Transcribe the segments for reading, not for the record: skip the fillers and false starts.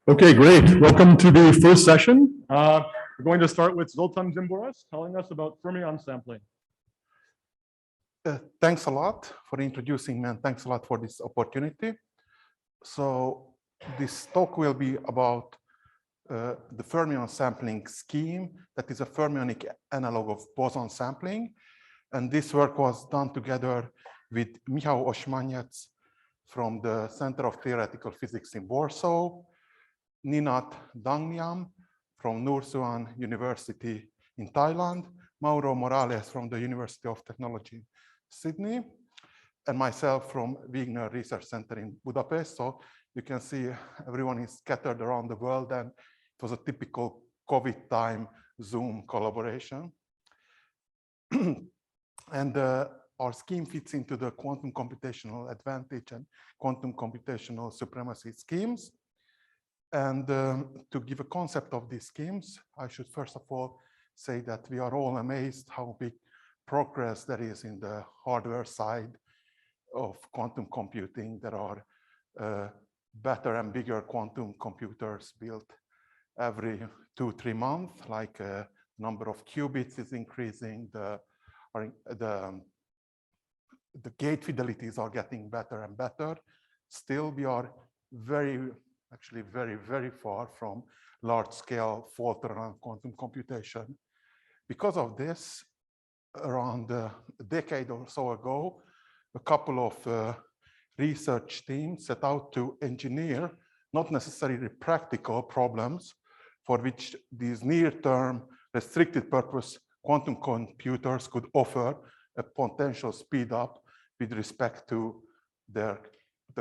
Okay, great. Welcome to the first session. We're going to start with Zoltan Zimboras telling us about fermion sampling. Thanks a lot for introducing me, and thanks a lot for this opportunity. So this talk will be about the fermion sampling scheme, that is a fermionic analog of boson sampling. And this work was done together with Michal Oszmaniec from the Center of Theoretical Physics in Warsaw, Ninnat Dangniam from Northern University in Thailand, Mauro from the University of Technology, Sydney, and myself from Wigner Research Center in Budapest. So you can see everyone is scattered around the world, and it was a typical COVID time Zoom collaboration. And our scheme fits into the quantum computational advantage and quantum computational supremacy schemes. And to give a concept of these schemes, I should first of all say that we are all amazed how big progress there is in the hardware side of quantum computing. There are better and bigger quantum computers built every 2-3 months, like number of qubits is increasing, the gate fidelities are getting better and better. Still, we are actually very far from large-scale fault-tolerant quantum computation. Because of this, around a decade or so ago, a couple of research teams set out to engineer not necessarily practical problems for which these near-term restricted purpose quantum computers could offer a potential speed up with respect to the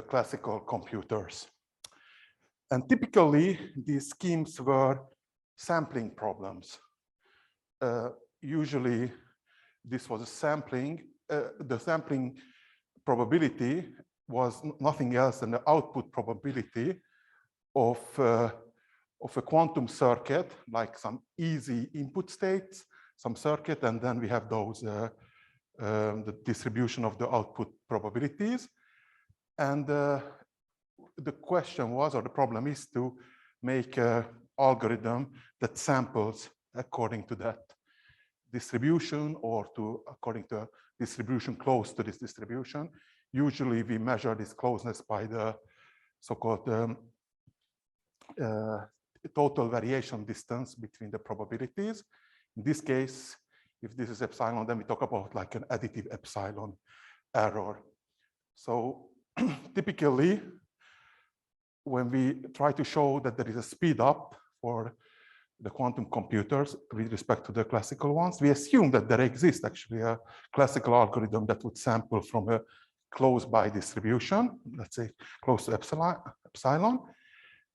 classical computers. And typically, these schemes were sampling problems. Usually, this was a sampling. The sampling probability was nothing else than the output probability of a quantum circuit, like some easy input states, some circuit, and then we have those, the distribution of the output probabilities. And the question was, or the problem is, to make an algorithm that samples according to that distribution, or according to a distribution close to this distribution. Usually we measure this closeness by the so-called total variation distance between the probabilities. In this case, if this is epsilon, then we talk about like an additive epsilon error. So typically, when we try to show that there is a speed up for the quantum computers with respect to the classical ones, we assume that there exists actually a classical algorithm that would sample from a close by distribution, let's say close to epsilon.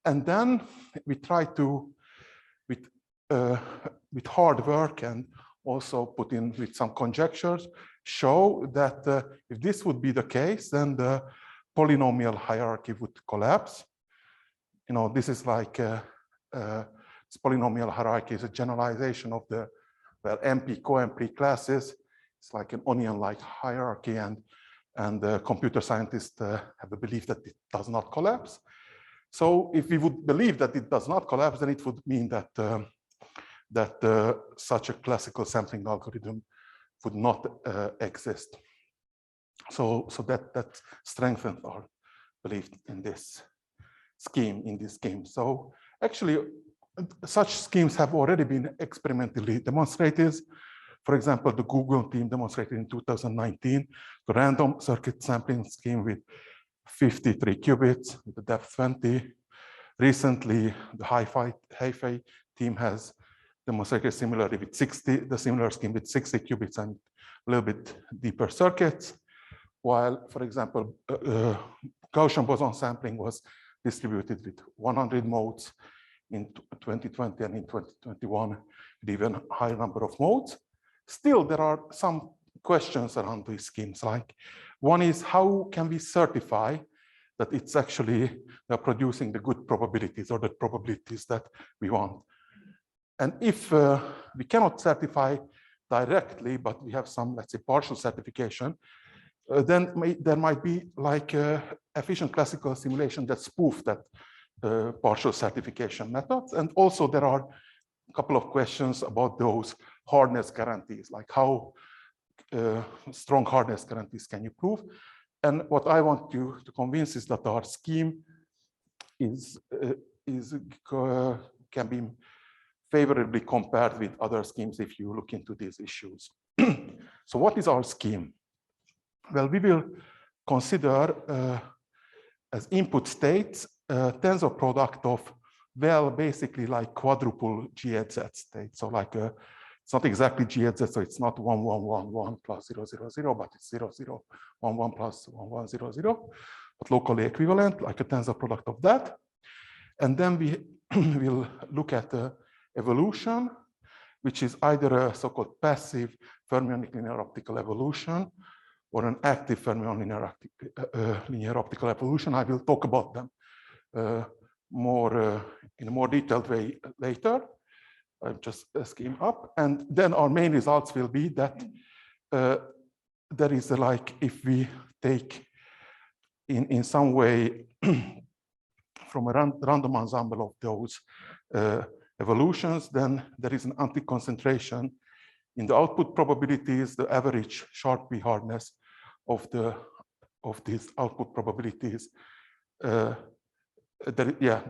And then we try to, with hard work and also put in with some conjectures, show that if this would be the case, then the polynomial hierarchy would collapse. You know, this is like this polynomial hierarchy is a generalization of the MP co-MP classes. It's like an onion-like hierarchy, and the computer scientists have a belief that it does not collapse. So if we would believe that it does not collapse, then it would mean that such a classical sampling algorithm would not exist. So that strengthens our belief in this scheme, So actually, such schemes have already been experimentally demonstrated. For example, the Google team demonstrated in 2019 the random circuit sampling scheme with 53 qubits with the depth 20. Recently, the Hi-Fi team has demonstrated similarly with the similar scheme with 60 qubits and a little bit deeper circuits. While, for example, Gaussian boson sampling was distributed with 100 modes in 2020 and in 2021, with even higher number of modes. Still, there are some questions around these schemes. Like, one is, how can we certify that it's actually producing the good probabilities or the probabilities that we want? And if we cannot certify directly, but we have some, let's say, partial certification, then there might be like efficient classical simulation that spoof that partial certification methods. And also there are a couple of questions about those hardness guarantees, like how strong hardness guarantees can you prove? And what I want you to convince is that our scheme can be favorably compared with other schemes if you look into these issues. So what is our scheme? Well, we will consider as input states tensor product of, well, basically like quadruple G at Z state. So like it's not exactly G at Z, so it's not 1, 1, 1, 1 plus 0, 0, 0, but it's 0, 0, 1, 1 plus 1, 1, 0, 0, but locally equivalent, like a tensor product of that. And then we will look at the evolution, which is either a so-called passive fermionic linear optical evolution or an active fermion linear optical evolution. I will talk about them in a more detailed way later. I've just scheme up. And then our main results will be that there is like, if we take in some way from a random ensemble of those evolutions, then there is an anti-concentration in the output probabilities, the average Sharpe hardness of these output probabilities. There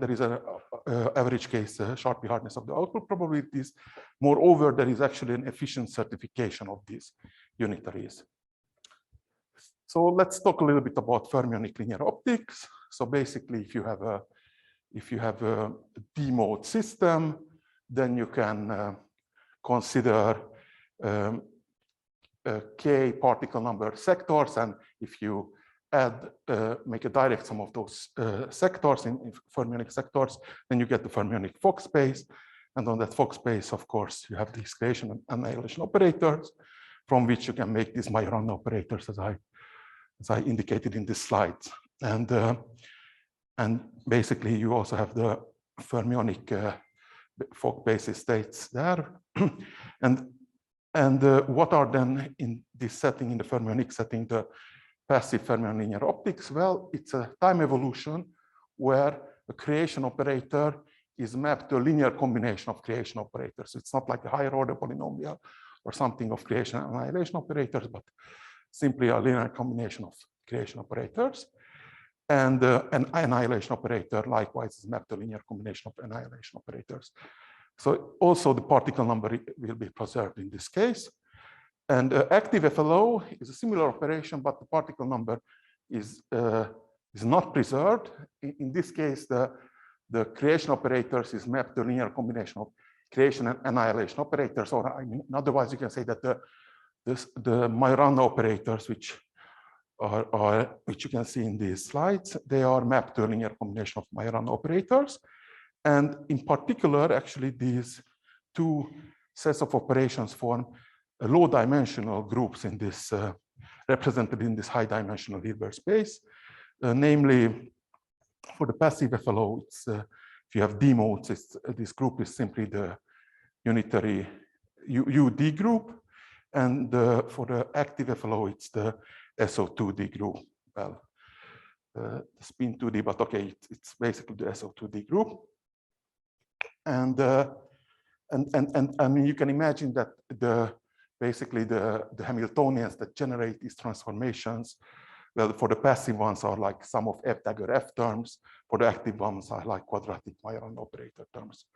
is an average case Sharpe hardness of the output probabilities. Moreover, there is actually an efficient certification of these unitaries. So let's talk a little bit about fermionic linear optics. So basically, if you have a D-mode system, then you can consider k particle number sectors, and if you make a direct sum of those sectors in fermionic sectors, then you get the fermionic Fock space. And on that Fock space, of course, you have these creation and annihilation operators, from which you can make these Majorana operators, as I indicated in this slide. And basically, you also have the fermionic Fock basis states there. And what are then in this setting, in the fermionic setting, the passive fermion linear optics? Well, it's a time evolution where a creation operator is mapped to a linear combination of creation operators. It's not like a higher order polynomial or something of creation and annihilation operators, but simply a linear combination of creation operators. And an annihilation operator likewise is mapped to a linear combination of annihilation operators. So also the particle number will be preserved in this case. And active FLO is a similar operation, but the particle number is not preserved. In this case, the creation operators is mapped to a linear combination of creation and annihilation operators. Or I mean, otherwise, you can say that the Majorana operators, which you can see in these slides, they are mapped to a linear combination of Majorana operators. And in particular, actually, these two sets of operations form low dimensional groups in this represented in this high dimensional Hilbert space. Namely, for the passive FLO, it's if you have D modes, this group is simply the unitary UD group, and for the active FLO, it's the SO2D group. Well, spin 2D, but okay, it's basically the SO2D group. And I mean, you can imagine that basically the Hamiltonians that generate these transformations, well, for the passive ones are like sum of F dagger F terms. For the active ones are like quadratic Majorana operator terms.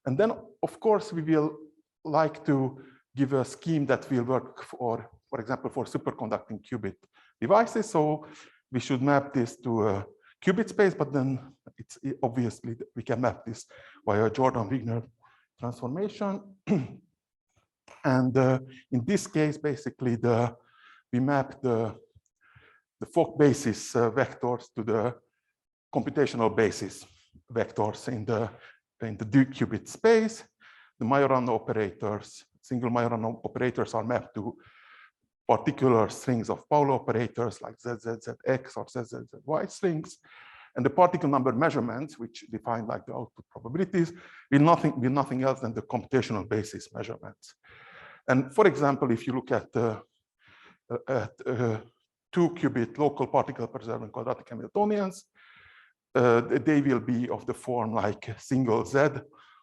And then, of course, we will like to give a scheme that will work for example, for superconducting qubit devices. So we should map this to a qubit space, but then it's obviously we can map this via Jordan-Wigner transformation. And in this case, basically, we map the Fock basis vectors to the computational basis vectors in the D qubit space. The Majorana operators, single Majorana operators, are mapped to particular strings of Pauli operators like ZZZX or ZZZY strings. And the particle number measurements, which define like the output probabilities, will nothing else than the computational basis measurements. And for example, if you look at 2-qubit local particle preserving quadratic Hamiltonians, they will be of the form like single Z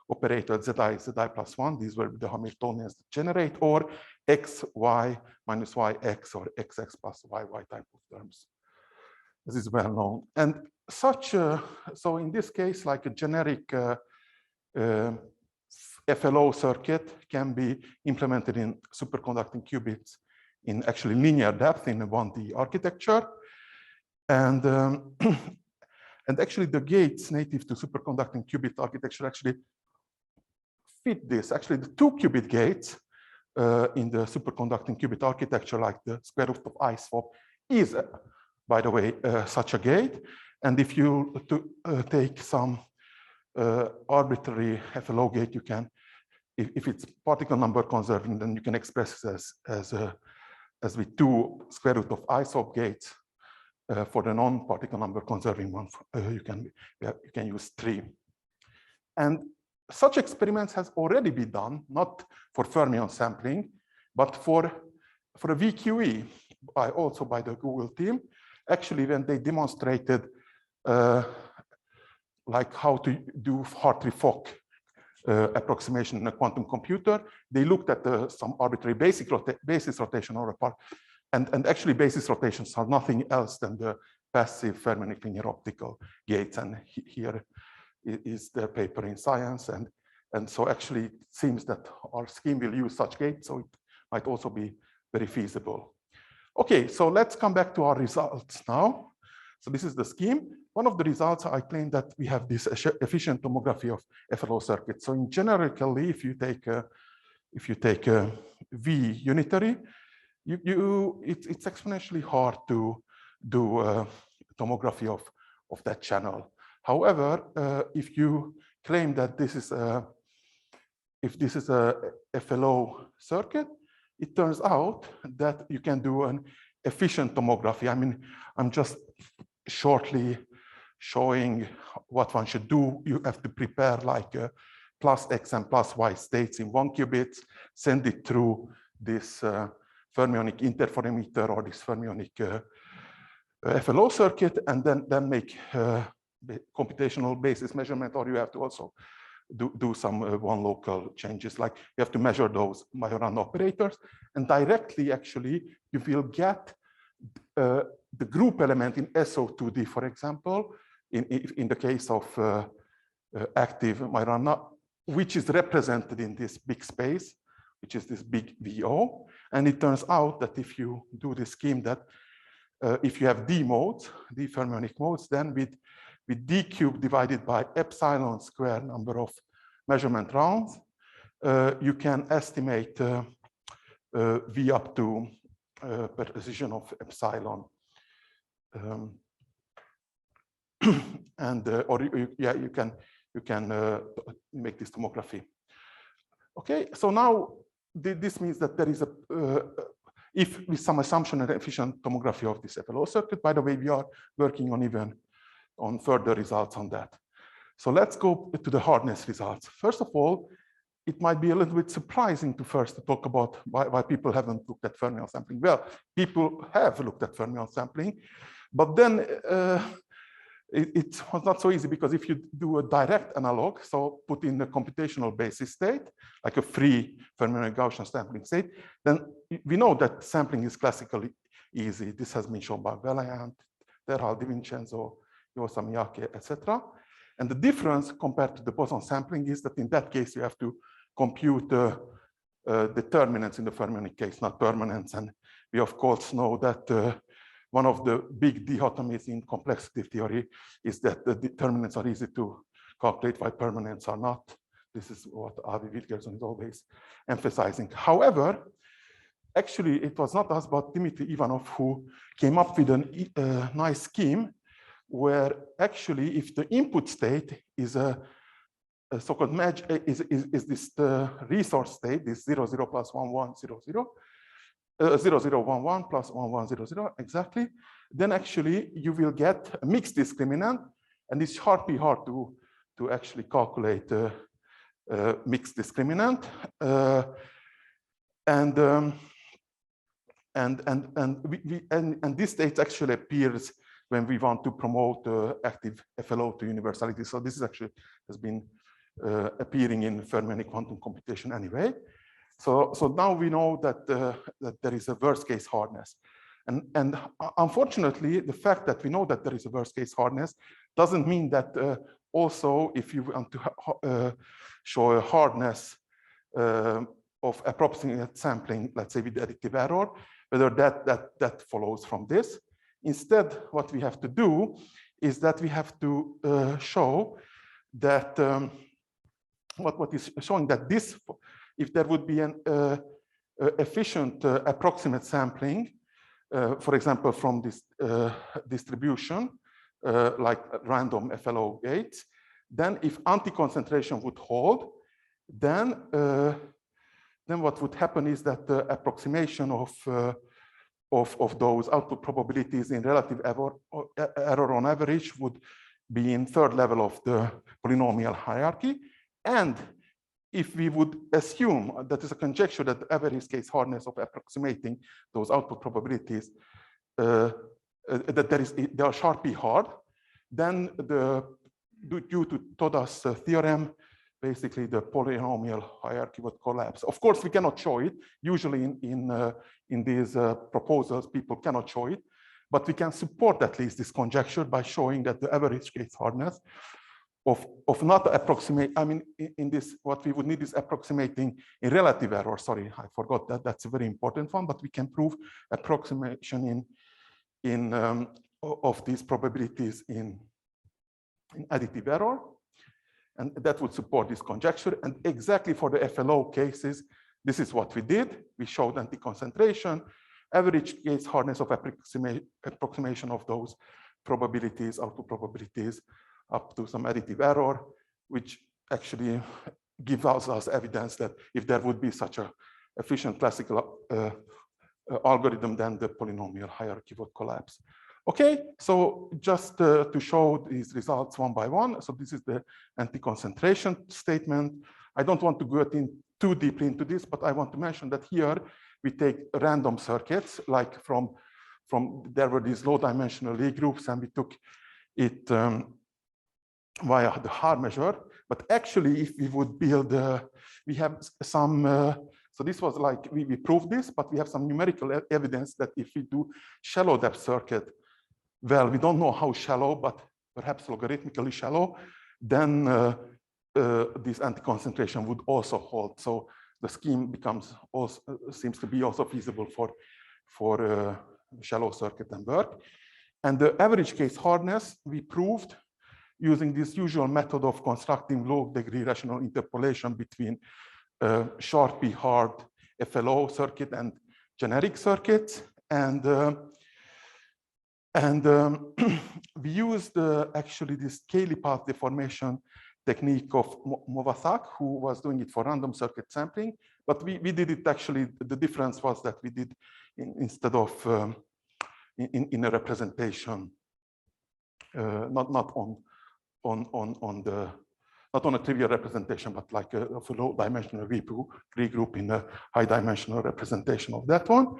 operator, Zi plus 1. These will be the Hamiltonians that generate, or X, Y minus Y, X, or XX plus Y, Y type of terms. This is well known. And such, so in this case, like a generic FLO circuit can be implemented in superconducting qubits in actually linear depth in a 1D architecture. And, and actually the gates native to superconducting qubit architecture actually fit this. Actually, the 2-qubit gates in the superconducting qubit architecture, like the square root of I swap, is, by the way, such a gate. And if you take some arbitrary FLO gate, you can, if it's particle number conserving, then you can express it as with 2 square root of I swap gates. For the non-particle number conserving one, you can use 3. And such experiments has already been done, not for fermion sampling, but for a VQE, also by the Google team. Actually, when they demonstrated like how to do Hartree-Fock approximation in a quantum computer, they looked at some arbitrary basis rotation or a part. And actually, basis rotations are nothing else than the passive fermionic linear optical gates. And here is their paper in Science. And so actually, it seems that our scheme will use such gates, so it might also be very feasible. Okay, so let's come back to our results now. So this is the scheme. One of the results, I claim that we have this efficient tomography of FLO circuits. So in generically, if you take a V unitary, it's exponentially hard to do tomography of that channel. However, if you claim that this is a FLO circuit, it turns out that you can do an efficient tomography. I mean, I'm just shortly showing what one should do. You have to prepare like plus X and plus Y states in 1 qubit, send it through this fermionic interferometer or this fermionic FLO circuit, and then make computational basis measurement, or you have to also do some one local changes, like you have to measure those Majorana operators, and directly actually you will get the group element in SO2D, for example, in the case of active Majorana, which is represented in this big space, which is this big VO. And it turns out that if you do this scheme, that if you have D modes, D fermionic modes, then with D cubed divided by epsilon square number of measurement rounds, you can estimate V up to precision of epsilon. And or you can make this tomography. Okay, so now this means that there is if with some assumption an efficient tomography of this FLO circuit. By the way, we are working on further results on that. So let's go to the hardness results. First of all, it might be a little bit surprising to first talk about why people haven't looked at fermion sampling. Well, people have looked at fermion sampling, but then it was not so easy, because if you do a direct analog, so put in a computational basis state, like a free fermionic Gaussian sampling state, then we know that sampling is classically easy. This has been shown by Vaillant, Terhal, Di Vincenzo, Yosa Miyake, etc. And the difference compared to the boson sampling is that in that case, you have to compute determinants in the fermionic case, not permanents. And we, of course, know that one of the big dichotomies in complexity theory is that the determinants are easy to calculate, while permanents are not. This is what Avi Wittgenstein is always emphasizing. However, actually, it was not us, but Dmitry Ivanov, who came up with a nice scheme where actually, if the input state is a so-called match, is this the resource state, this 00 plus 1100, 0011 plus 1100, exactly, then actually you will get a mixed discriminant, and it's hard to actually calculate mixed discriminant, and this state actually appears when we want to promote active FLO to universality. So this is actually has been appearing in Fermionic quantum computation anyway. So now we know that, that there is a worst case hardness. And unfortunately, the fact that we know that there is a worst case hardness doesn't mean that also if you want to show a hardness of approximate sampling, let's say with additive error, whether that follows from this. Instead, what we have to do is that we have to show that what is showing that this, if there would be an efficient approximate sampling, for example, from this distribution, like random FLO gates, then if anti-concentration would hold, then what would happen is that the approximation of those output probabilities in relative error on average would be in third level of the polynomial hierarchy. And if we would assume that is a conjecture that the average case hardness of approximating those output probabilities that they are sharply hard, then due to Toda's theorem, basically the polynomial hierarchy would collapse. Of course, we cannot show it. Usually in these proposals, people cannot show it, but we can support at least this conjecture by showing that the average case hardness of not approximate, I mean, in this, what we would need is approximating in relative error. Sorry, I forgot that. That's a very important one, but we can prove approximation of these probabilities in additive error. And that would support this conjecture. And exactly for the FLO cases, this is what we did. We showed anti-concentration, average case hardness of approximation of those probabilities, output probabilities, up to some additive error, which actually gives us evidence that if there would be such a efficient classical algorithm, then the polynomial hierarchy would collapse. Okay, so just to show these results one by one. So this is the anti-concentration statement. I don't want to go too deeply into this, but I want to mention that here we take random circuits, like from there were these low dimensional Lie groups, and we took it via the Haar measure. But actually, if we would build, we have some, so this was like, we proved this, but we have some numerical evidence that if we do shallow depth circuit, well, we don't know how shallow, but perhaps logarithmically shallow, then this anti-concentration would also hold. So the scheme becomes also, seems to be also feasible for shallow circuit and work. And the average case hardness we proved using this usual method of constructing low-degree rational interpolation between sharply hard FLO circuit and generic circuits. And we used actually this Cayley path deformation technique of Movathak, who was doing it for random circuit sampling. But we did it actually, the difference was that we did instead of in a representation, not on a trivial representation, but like a low dimensional regroup in a high dimensional representation of that one.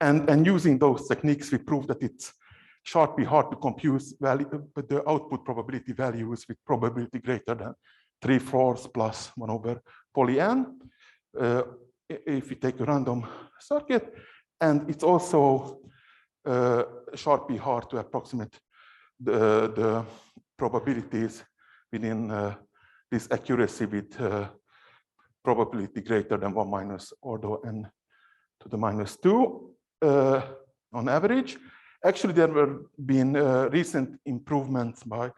And using those techniques, we proved that it's sharply hard to compute the output probability values with probability greater than 3/4 plus 1 over poly n, if we take a random circuit. And it's also sharply hard to approximate the probabilities within this accuracy with probability greater than 1 minus order n to the minus 2 on average. Actually, there were been recent improvements by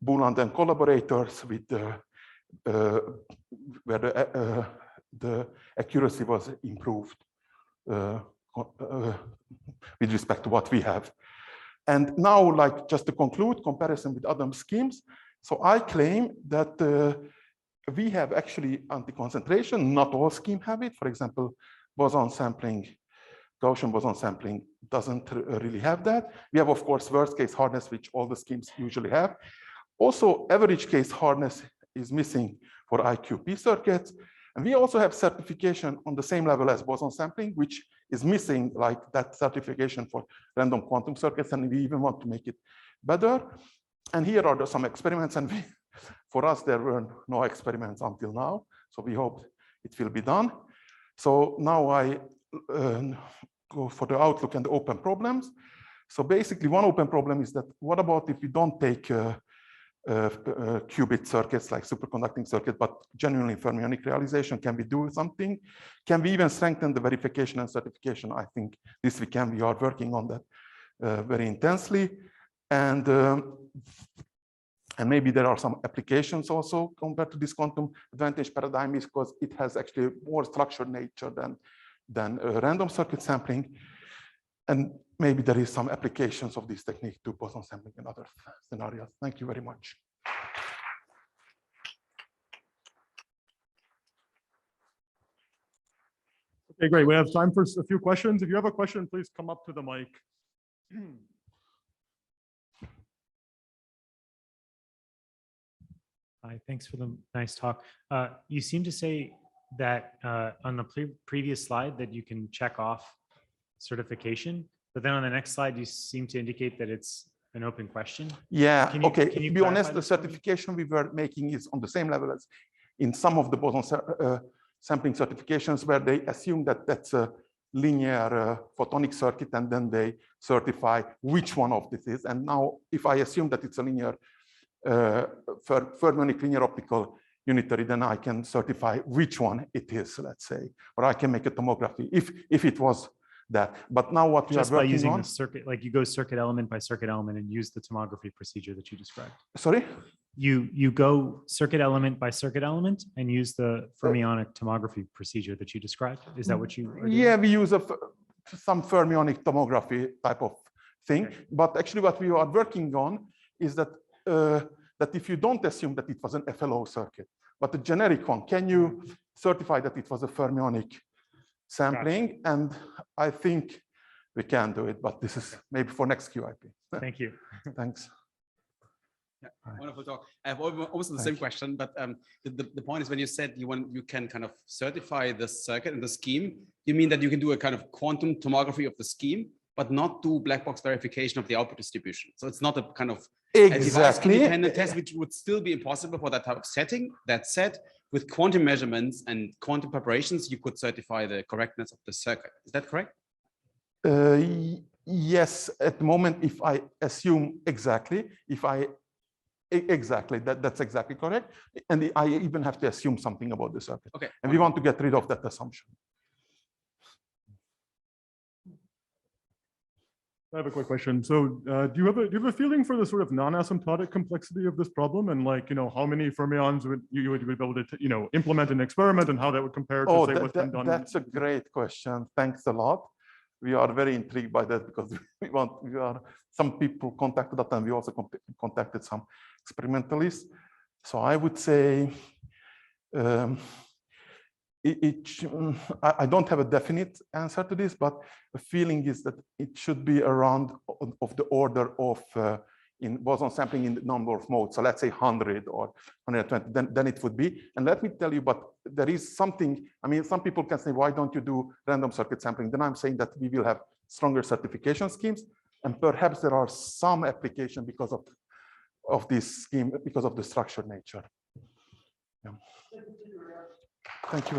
Bouland and collaborators with where the accuracy was improved with respect to what we have. And now, like, just to conclude, comparison with other schemes. So I claim that we have actually anti-concentration. Not all schemes have it. For example, boson sampling, Gaussian boson sampling doesn't really have that. We have, of course, worst case hardness, which all the schemes usually have. Also, average case hardness is missing for IQP circuits. And we also have certification on the same level as boson sampling, which is missing like that certification for random quantum circuits, and we even want to make it better. And here are some experiments, and for us, there were no experiments until now. So we hope it will be done. So now I go for the outlook and the open problems. So basically, one open problem is that what about if we don't take qubit circuits like superconducting circuits, but genuinely fermionic realization? Can we do something? Can we even strengthen the verification and certification? I think this we can. We are working on that very intensely, and maybe there are some applications also compared to this quantum advantage paradigm, because it has actually more structured nature than random circuit sampling. And maybe there is some applications of this technique to boson sampling and other scenarios. Thank you very much. Okay, great. We have time for a few questions. If you have a question, please come up to the mic. Hi, thanks for the nice talk. You seem to say that on the previous slide that you can check off certification, but then on the next slide, you seem to indicate that it's an open question. Yeah, okay. Can you to be honest, the clarify this for me? certification we were making is on the same level as in some of the boson sampling certifications, where they assume that that's a linear photonic circuit, and then they certify which one of this is. And now, if I assume that it's a linear fermionic linear optical unitary, then I can certify which one it is, let's say, or I can make a tomography if it was that. But now what we Just are by working using on, the circuit, like you go circuit element by circuit element and use the tomography procedure that you described. sorry? You go circuit element by circuit element and use the fermionic tomography procedure that you described. Is that what you are doing? Yeah, we use some fermionic tomography type of thing. Okay. But actually what we are working on is that that if you don't assume that it was an FLO circuit, but a generic one, can you certify that it was a fermionic sampling? Gotcha. And I think we can do it, but this is maybe for next QIP. Thank you. Thanks. Yeah, wonderful talk. I have almost the same question, but the point is, when you said you can kind of certify the circuit and the scheme, you mean that you can do a kind of quantum tomography of the scheme, but not do black box verification of the output distribution. So it's not a kind of Exactly. independent test, which would still be impossible for that type of setting. That said, with quantum measurements and quantum preparations, you could certify the correctness of the circuit. Is that correct? Yes, at the moment, if I assume exactly, that's exactly correct. And I even have to assume something about the circuit. Okay. And we want to get rid of that assumption. I have a quick question. So do you have a feeling for the sort of non-asymptotic complexity of this problem, and like, how many fermions you would be able to, implement an experiment, and how that would compare to say what's been done? That's a great question. Thanks a lot. We are very intrigued by that, because some people contacted us, and we also contacted some experimentalists. So I would say I don't have a definite answer to this, but the feeling is that it should be around of the order of in boson sampling in the number of modes. So let's say 100 or 120, then it would be. And let me tell you, but there is something, I mean, some people can say, why don't you do random circuit sampling? Then I'm saying that we will have stronger certification schemes, and perhaps there are some application because of this scheme, because of the structured nature. Yeah. Thank you.